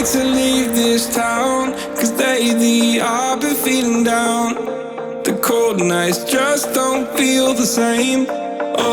wait to leave this town, 'cause lately I've been feeling down. The cold nights just don't feel the same. Oh,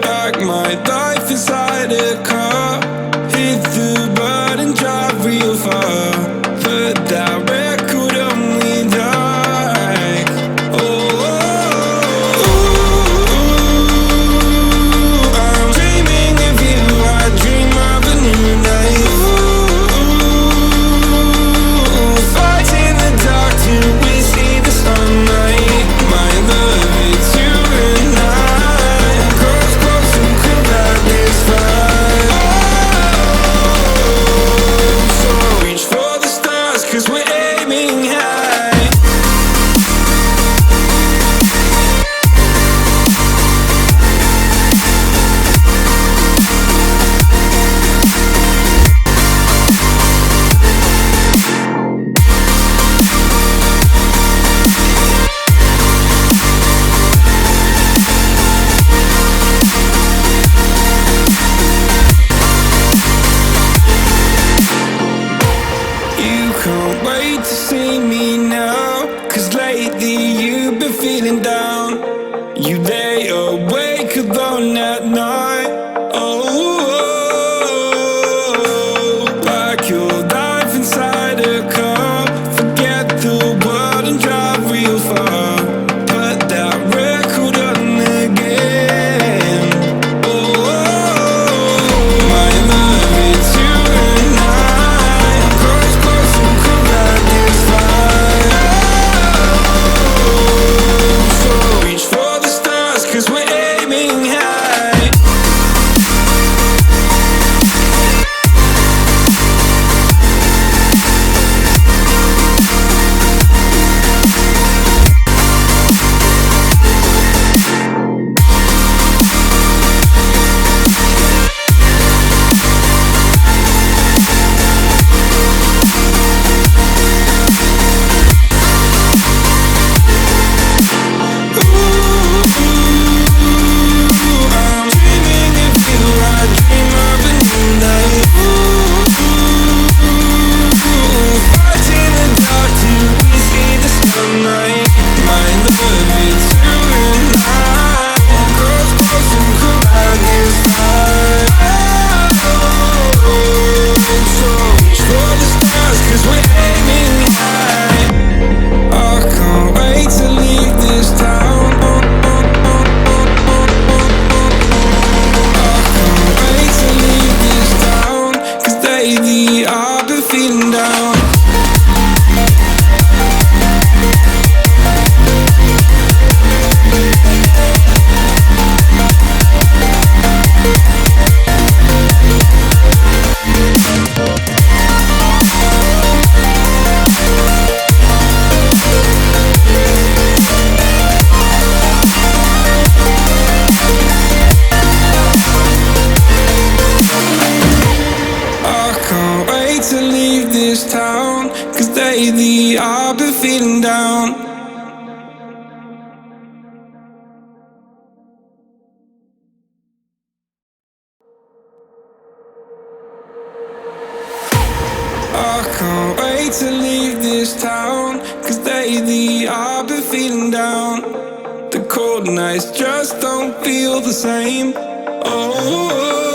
like my life inside a car, hit the button, drive real far, put that record on me like, oh, I'm dreaming of you, I dream of a new night. Fight in the dark till we see the sunlight. My love, it's you and I. Close, close and cool like this fire. So reach for the stars, 'cause we're aiming high. You can't wait to see me now, 'cause lately you've been feeling down. You lay awake alone at night. Oh, like your life inside a car. Forget the world and drive real far. Put that record on again. Oh, my love, it's you and I. Close, close and cool like this fire. So reach for the stars, 'cause we're aiming high. I'm dreaming of you, I dream of a new night. Fight in the dark till we see the sunlight. My love, it's you and I. Close, close and cool like this fire. So reach for the stars, 'cause we're aiming high. I can't wait to leave this town. Wait to leave this town, 'cause lately I've been feeling down. I can't wait to leave this town, 'cause lately I've been feeling down. I can't wait to leave this town, 'cause lately I've been feeling down. The cold nights just don't feel the same. Oh,